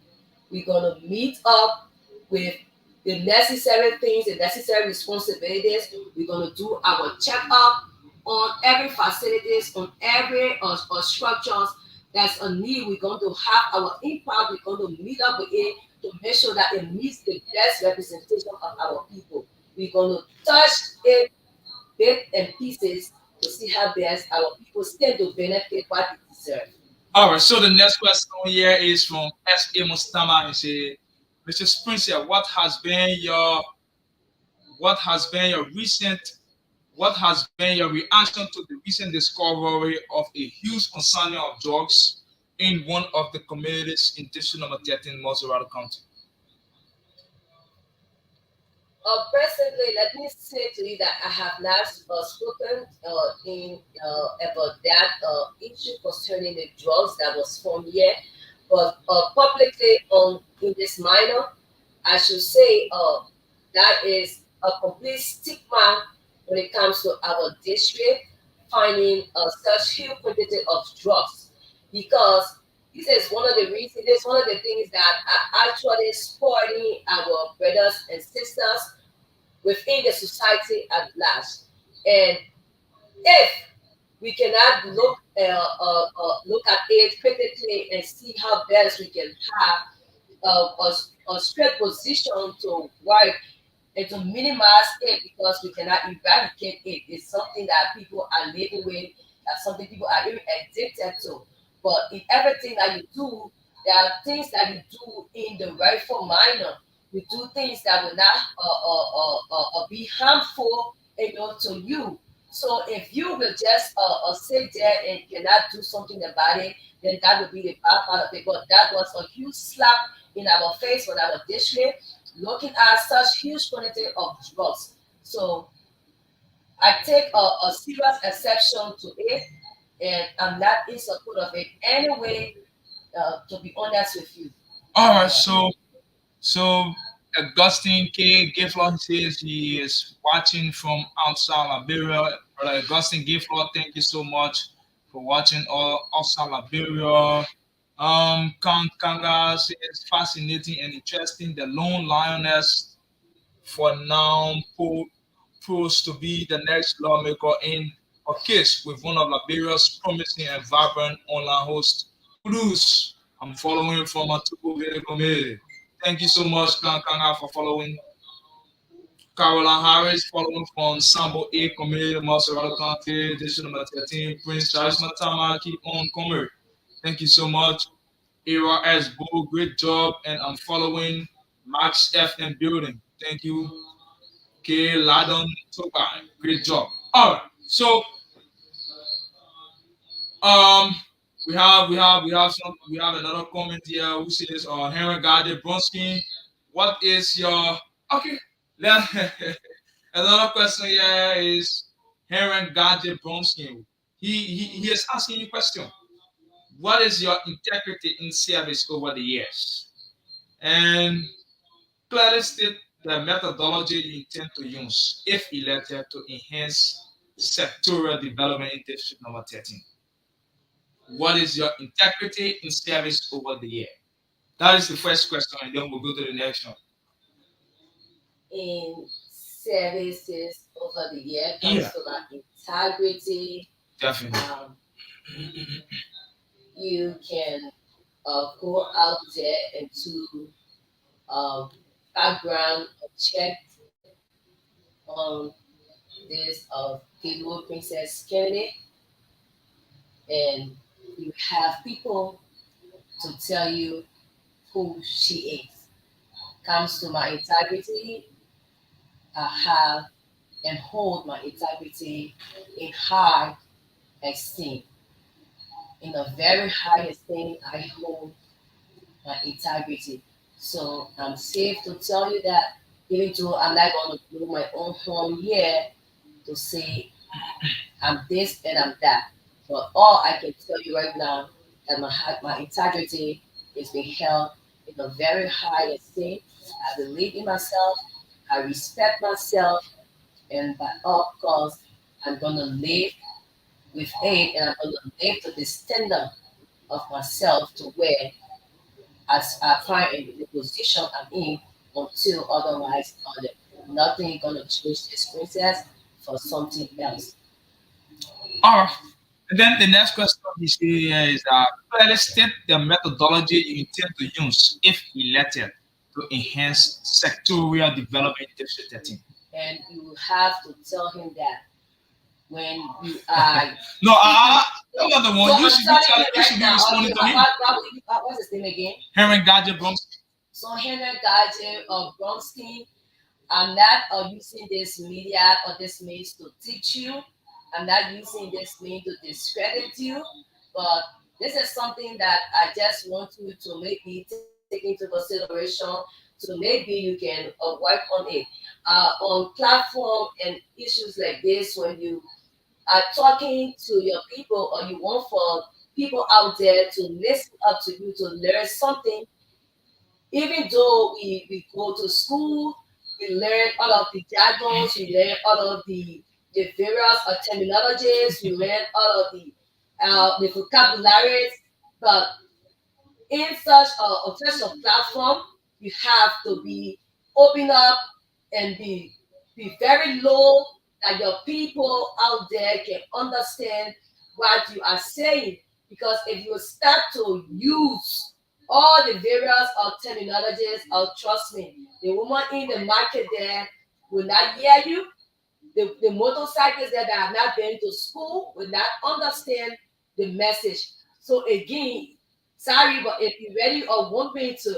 we're gonna meet up with the necessary things, the necessary responsibilities. We're gonna do our checkup on every facilities, on every structures that's a need. We're going to have our impact. We're going to meet up with it to make sure that it meets the best representation of our people. We're going to touch it bit and pieces to see how best our people stand to benefit what they deserve. All right. So the next question here is from S.A. Mustama and say, Mr. Springsteen, what has been your recent what has been your reaction to the recent discovery of a huge consignment of drugs in one of the communities in district number 13, Maserati County? Presently, let me say to you that I have not spoken in about that issue concerning the drugs that was found here, but publicly on in this minor, I should say that is a complete stigma when it comes to our district finding such huge quantity of drugs because this is one of the reasons. This is one of the things that are actually spoiling our brothers and sisters within the society at large. And if we cannot look at it critically and see how best we can have a straight position to work and to minimize it because we cannot eradicate it. It's something that people are living with, that's something people are even addicted to. But in everything that you do, there are things that you do in the rightful manner. You do things that will not be harmful, to you. So if you will just sit there and cannot do something about it, then that will be the bad part of it. But that was a huge slap in our face for our district, looking at such huge quantity of drugs. So I take a serious exception to it, and I'm not in support of it anyway. To be honest with you. All right. So Augustine K. Giflot says he is watching from outside Liberia. Brother Augustine Giflot, thank you so much for watching all outside Liberia. Kanga says fascinating and interesting. The lone lioness for now proves to be the next lawmaker in a case with one of Liberia's promising and vibrant online hosts, Kudus. I'm following from a Tupu community. Thank you so much, Kanga, for following. Caroline Harris, following from Sambo A Community, Maserati County, District number 13, Prince Charles Matama, keep on coming. Thank you so much. Era S. Bull, great job. And I'm following Max F and building. Thank you. K. Ladon Toba, great job. All right. So um we have another comment here who says Henry Gade Bronsky, what is your okay? Another question here is Henry Gade Bronsky. He is asking you a question. What is your integrity in service over the years? And clearly state the methodology you intend to use if elected to enhance sectoral development in district number 13. What is your integrity in service over the year? That is the first question, and then we'll go to the next one. In services over the year comes Yeah, to like integrity. definitely. You can go out there and to background check on this Kilo Princess Kennedy, and you have people to tell you who she is. Comes to my integrity, I have and hold my integrity in high esteem. In a very high esteem, I hold my integrity. So I'm safe to tell you that even though I'm not going to blow my own horn here to say I'm this and I'm that. But all I can tell you right now that my integrity is being held in a very high esteem. I believe in myself. I respect myself, and by all costs, I'm gonna live with it, and I'm gonna live to the standard of myself to where as I find in the position I'm in until otherwise ordered. Nothing gonna change this process for something else. All right. And then the next question is here is clearly state the methodology you intend to use, if elected, to enhance sectorial development in District 13. And you have to tell him that when you are No, speaking. that was the So one. You I'm should be telling telling, you you right should be now. Okay, responding to him. what's his name again? Henry Gadget Bronx. So Henry Gaje of Bronstein, I'm not using this media or this means to teach you. I'm not using this means to discredit you, but this is something that I just want you to maybe take into consideration. So maybe you can work on it on platform and issues like this. When you are talking to your people, or you want for people out there to listen up to you to learn something, even though we go to school, we learn all of the jargons, we learn all of the various terminologies, we learn all of the vocabularies, but in such a platform, you have to be open up and be very low that your people out there can understand what you are saying. Because if you start to use all the various terminologies, trust me, the woman in the market there will not hear you. The motorcyclists that have not been to school will not understand the message. So again, sorry, but if you're ready or want me to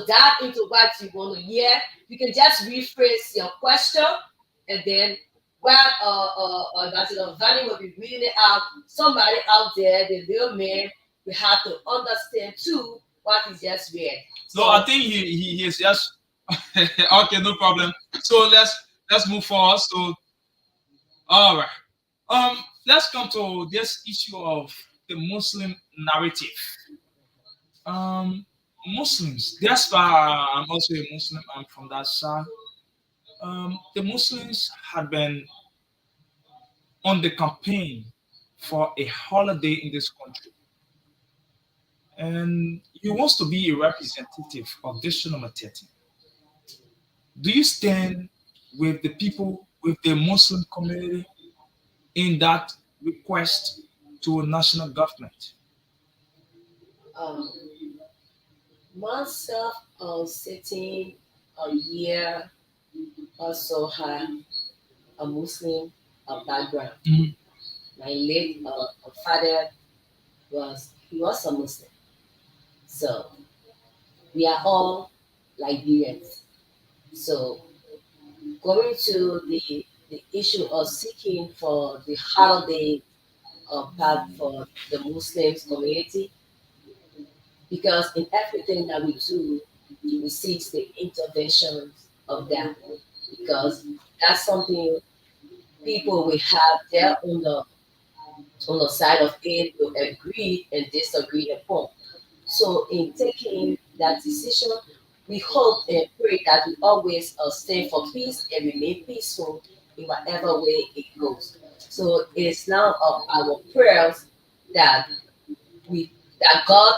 dive into what you want to hear, you can just rephrase your question, and then while Ambassador Vanny will be reading it out, somebody out there, the real man, will have to understand too what he just read. No, I So think he is just okay, no problem. So let's move forward. So all right. Let's come to this issue of the Muslim narrative. Um, Muslims. That's why I'm also a Muslim. I'm from that side. The Muslims had been on the campaign for a holiday in this country, and he wants to be a representative of this number 13. Do you stand with the people, with the Muslim community in that request to a national government? um, myself sitting a year also had a Muslim background. Mhm. My late father he was a Muslim, so we are all Liberians. So going to the issue of seeking for the holiday path for the Muslims community, because in everything that we do, we seek the intervention of that, because that's something people will have their on the side of it will agree and disagree upon. So, in taking that decision, we hope and pray that we always stay for peace and remain peaceful in whatever way it goes. So, it's now of our prayers that we that God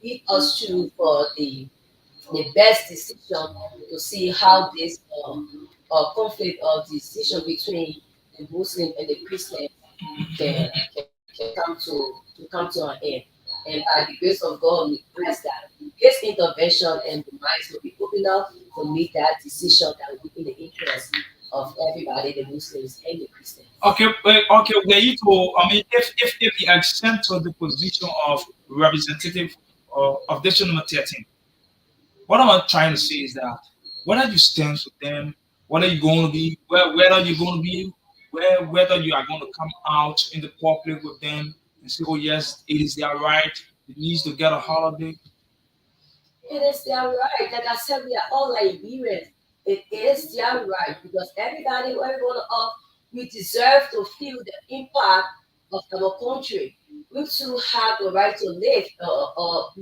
lead us through for the best decision to see how this conflict or decision between the Muslim and the Christian can come to an end. And by the grace of God, we ask that His intervention and the minds will be open up to make that decision that will be in the interest of everybody, the Muslims and the Christians. Okay, okay, were you to, I mean, if you accept to the position of representative of this number 13, what I'm trying to say is that whether you stand with them, whether you're going to be, whether you're going to be, whether you are going to come out in the public with them and say, oh yes, it is their right, it needs to get a holiday. It is their right. Like I said, we are all Liberians. It is their right because everybody, every one of us, we deserve to feel the impact of our country. we too have the right to live,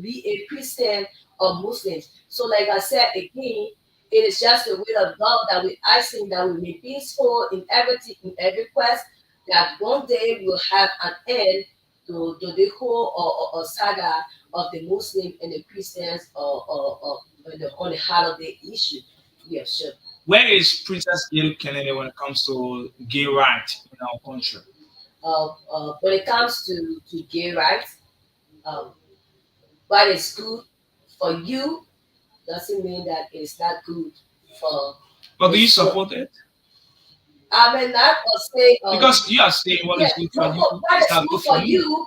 be a Christian or Muslim. So, like I said again, it is just the will of God that we asking that we be peaceful in everything, in every quest, that one day we'll have an end to the whole or saga of the Muslim and the Christians or on the holiday issue. Yeah, sure. Where is Princess Gail Kennedy when it comes to gay rights in our country? When it comes to gay rights, um, what is good for you doesn't mean that it's not good for But do you this. support it? I mean, not or say, Because you are saying what yeah, is good for no, you what is is not good good for for me. you,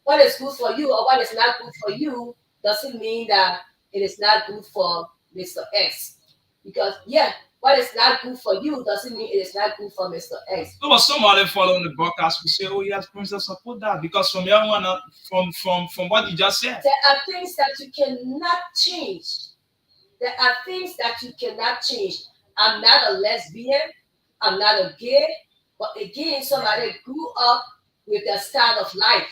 what is good for you, or what is not good for you doesn't mean that it is not good for Mr. X. Because, yeah, what is not good for you doesn't mean it is not good for Mr. X. So, but somebody following the broadcast will say, "Oh yes, Princess, support that," because from your one, from what you just said. There are things that you cannot change. There are things that you cannot change. I'm not a lesbian. I'm not a gay. But again, somebody grew up with their style of life.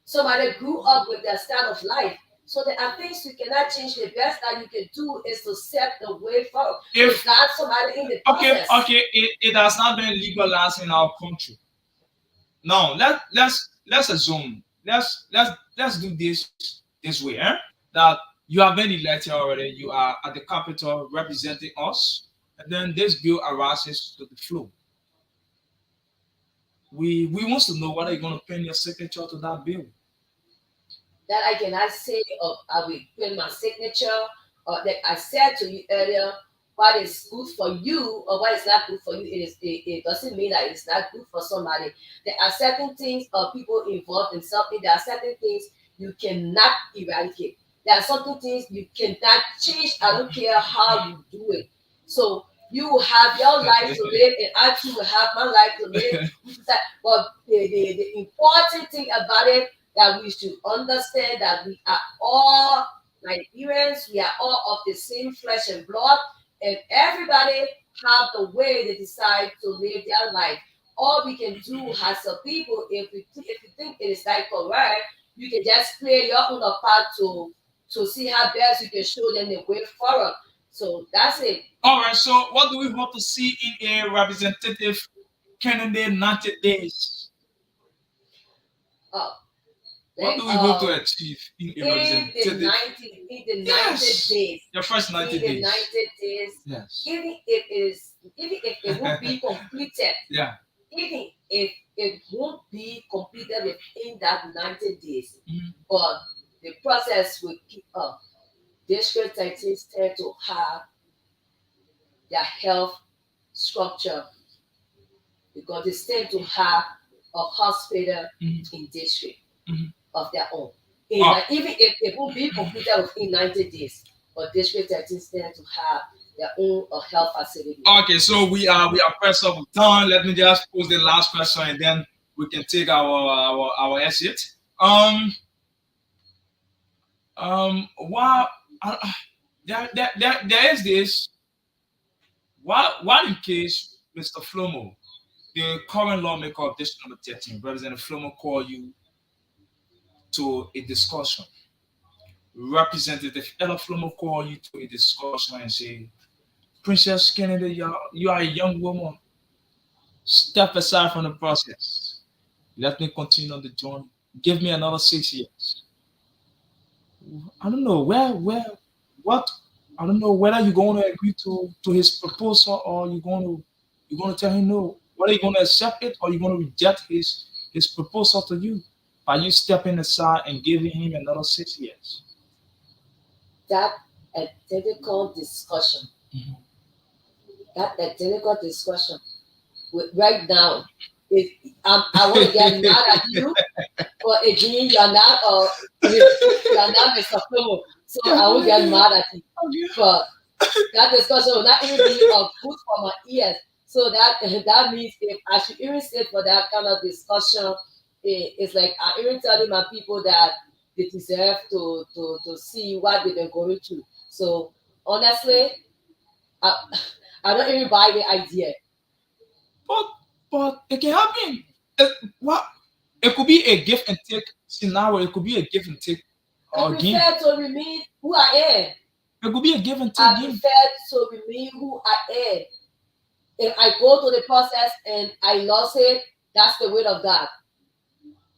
Somebody grew up with their style of life. So there are things you cannot change. The best that you can do is to set the way forward. If Guide somebody in the okay, process. okay, it has not been legalized in our country. Now let's assume let's do this way, eh? That you have been elected already. You are at the capital representing us, and then this bill arises to the floor. We want to know whether you're going to pen your signature to that bill. That I cannot say, I will put my signature, or like I said to you earlier, what is good for you or what is not good for you, it doesn't mean that it's not good for somebody. There are certain things or people involved in something, there are certain things you cannot eradicate. There are certain things you cannot change. I don't care how you do it. So you will have your life to live, and I too will have my life to live. But the important thing about it, that we should understand that we are all Nigerians, we are all of the same flesh and blood, and everybody have the way they decide to live their life. All we can do as a people, if you think it is like correct, you can just play your own part to see how best you can show them the way forward. So that's it. All right. So, what do we hope to see in a representative candidate 90 days? Uh, What like do we hope to achieve in a in the representative? 90 Yes. days, Your first 90 in the days. 90 days, Yes. even if it won't be completed, Yeah. even if it won't be completed within that 90 days, Mhm. but the process will keep up. District 13 tend to have their health structure because they tend to have a hospital Mhm. in district Mhm. of their own. Oh, Even if it will be completed within 90 days, but district 13 tend to have their own health facility. okay, so we are pressed up with time. Let me just pose the last question, and then we can take our exit. Um Why there is this what in case Mr. Flomo, the current lawmaker of District Number 13, Representative Flomo, call you to a discussion. Representative Ella Flomo call you to a discussion and say, Princess Kennedy, you are a young woman. Step aside from the process. Let me continue on the journey. Give me another 6 years. I don't know what. I don't know whether you're going to agree to his proposal or you're going to tell him no. Whether you're going to accept it or you're going to reject his proposal to you by you stepping aside and giving him another 6 years. That identical discussion, Mhm. that identical discussion, right now, if I want to get mad at you, but again, you are not Mr. Flomo, so I won't get mad at you. But that discussion will not even be good for my ears. So that means if I should even sit for that kind of discussion, it's like I'm even telling my people that they deserve to see what they've been going through. So honestly, I, I don't even buy the idea. But but it can happen. Uh, what? It could be a give and take scenario. It could be a give and take I game. prefer to remain who I am. It could be a give and take I game. prefer to remain who I am. If I go through the process and I lost it, that's the will of God.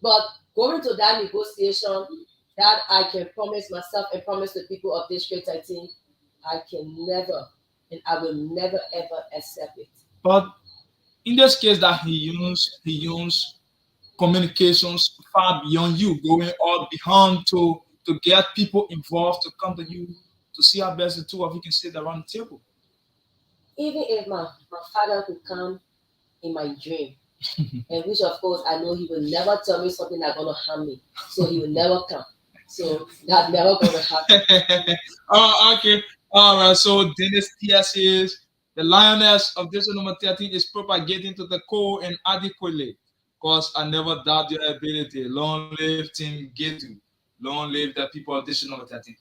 But going to that negotiation, that I can promise myself and promise the people of District 13, I can never and I will never ever accept it. But in this case, that he used communications far beyond you, going all beyond to get people involved to come to you to see how best the two of you can sit around the table. Even if my father could come in my dream, and which of course I know he will never tell me something that's gonna harm me. So he will never come. So that never gonna happen. Oh, okay. All right. So Dennis T.S. is the lioness of this number 13 is propagating to the core and adequately. Because I never doubt your ability. Long live Team Getu. Long live the people of this number 13.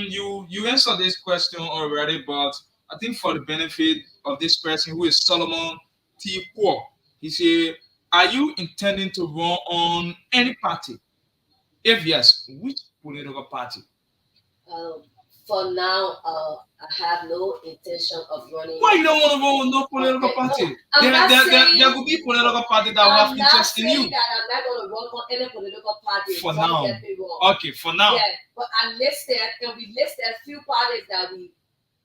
You answered this question already, but I think for the benefit of this person who is Solomon T. Poor, he said, are you intending to run on any party? If yes, which political party? Um, for now, I have no intention of running. Why you don't want to run with no political Okay, party? no, I'm not saying There could be political party that will have I'm not interest in saying you. that I'm not going to run for any political party. For Don't now. get me wrong. Okay, for now. Yeah, but I listed and we listed a few parties that we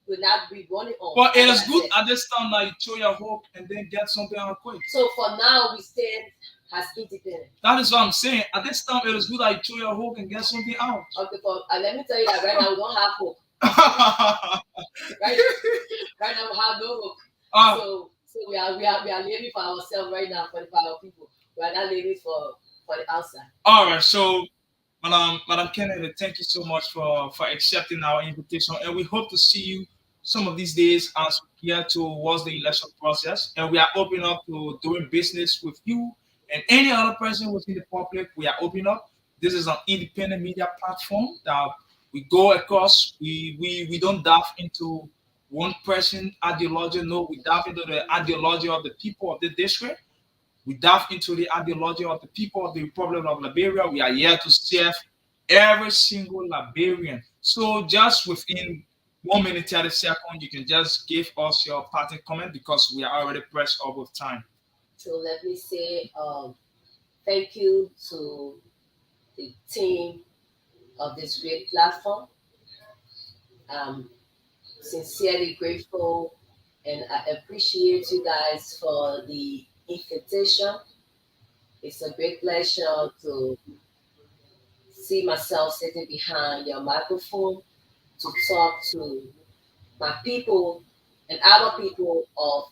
will not be running on. But it is like I good said. at this time that you throw your hope and then get something out quick. So for now, we stand as independent. That is what I'm saying. At this time, it is good that you throw your hope and get something out. Okay, for let me tell you that right now we don't have hope. Right, right now we have no hope. So we are living for ourselves right now for our people. We are not living for the outside. All right, so Madam Kennedy, thank you so much for accepting our invitation, and we hope to see you some of these days as we get towards the election process, and we are open up to doing business with you and any other person within the public. We are open up. This is an independent media platform that we go across. We don't dive into one person ideology. No, we dive into the ideology of the people of the district. We dive into the ideology of the people of the Republic of Liberia. We are here to serve every single Liberian. So just within 1 minute 30 seconds, you can just give us your parting comment because we are already pressed up with time. So let me say thank you to the team of this great platform. I'm sincerely grateful and I appreciate you guys for the invitation. It's a great pleasure to see myself sitting behind your microphone to talk to my people and other people of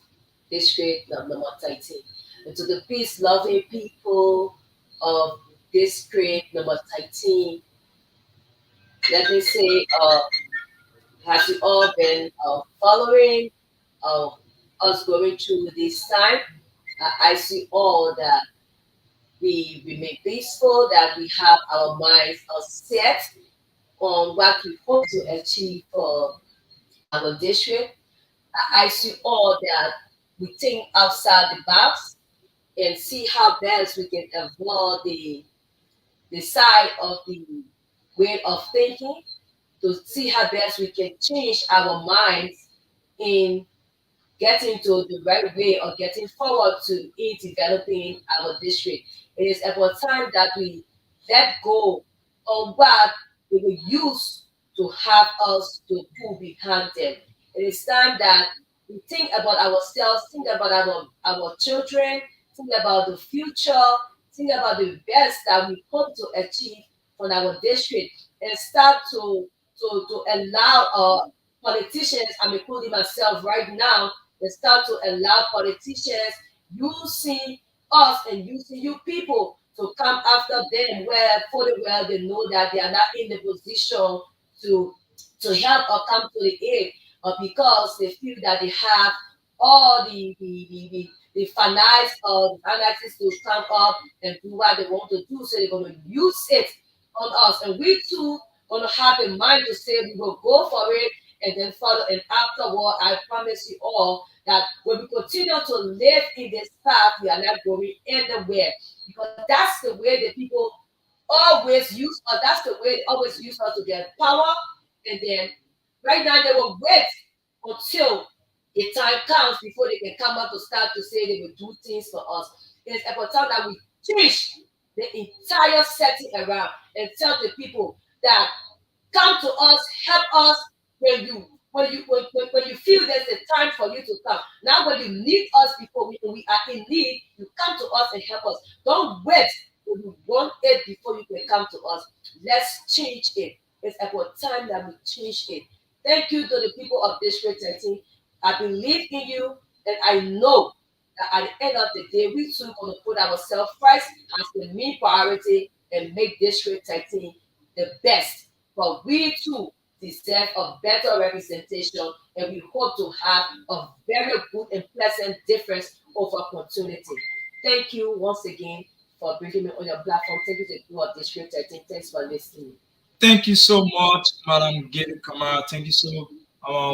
District number 13. And to the peace loving people of District number 13, let me say, have you all been following uh, us going through this time? I see all that we remain peaceful, that we have our minds set on what we hope to achieve for our district. I see all that we think outside the box and see how best we can evolve the side of the way of thinking to see how best we can change our minds in getting to the right way or getting forward to in developing our district. It is about time that we let go of what we will use to have us to pull behind them. It is time that we think about ourselves, think about our children, think about the future, think about the best that we hope to achieve from our district and start to allow politicians, I'm including myself right now, and start to allow politicians using us and using you people to come after them where fully well they know that they are not in the position to help or come to the aid because they feel that they have all the finance or finances to come up and do what they want to do. So they're going to use it on us. And we too going to have a mind to say we will go for it and then follow. And afterward, I promise you all that when we continue to live in this path, we are not going anywhere, because that's the way the people always use us. That's the way they always use us to get power. And then right now they will wait until the time comes before they can come out to start to say they will do things for us. It's about time that we change the entire setting around and tell the people that come to us, help us when you feel there's a time for you to come. Now when you need us before we are in need, you come to us and help us. Don't wait when you want it before you can come to us. Let's change it. It's about time that we change it. Thank you to the people of District 13. I believe in you, and I know that at the end of the day, we too going to put ourselves first as the main priority and make District 13 the best. But we too deserve a better representation, and we hope to have a very good and pleasant difference of opportunity. Thank you once again for bringing me on your platform. Thank you to the people of District 13. Thanks for listening. Thank you so much, Madam Gadu Kamara. Thank you so much,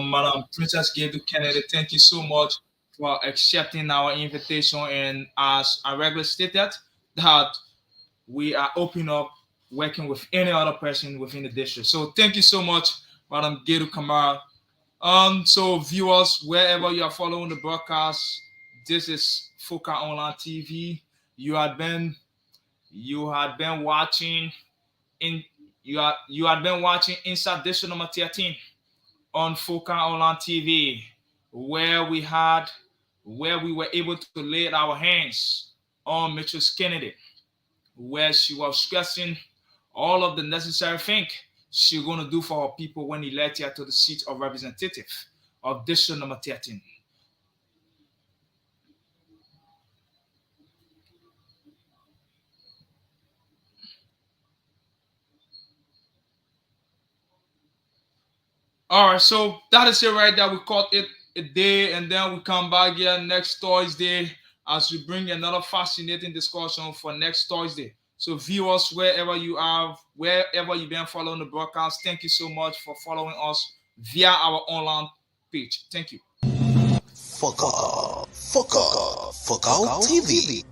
Madam Princess Gadu Kennedy. Thank you so much for accepting our invitation. And as I regularly stated, that we are open up working with any other person within the district. So thank you so much, Madam Gadu Kamara. So viewers, wherever you are following the broadcast, this is Foka Online TV. You had been watching you had been watching Inside District number 13 on Foka Online TV, where we were able to lay our hands on Mistress Kennedy, where she was stressing all of the necessary things she's going to do for her people when elect her to the seat of representative of District number 13. All right, so that is it right there. We caught it a day, and then we come back here next Thursday as we bring another fascinating discussion for next Thursday. So viewers, wherever you've been following the broadcast, thank you so much for following us via our online page. Thank you. Foka TV.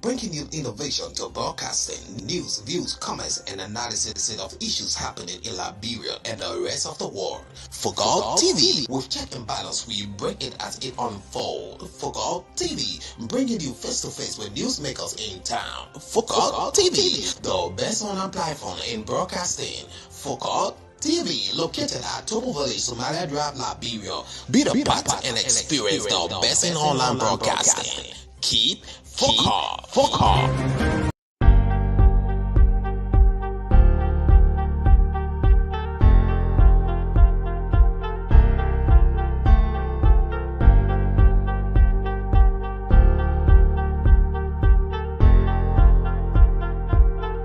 Bringing you innovation to broadcasting, news, views, comments, and analysis of issues happening in Liberia and the rest of the world. Foka TV, with check and balance, we break it as it unfolds. Foka TV, bringing you face-to-face with newsmakers in town. Foka TV, the best online platform in broadcasting. Foka TV, located at Topo Village, Somalia Drive, Liberia. Be the part and experience the best in online broadcasting. Keep Foka.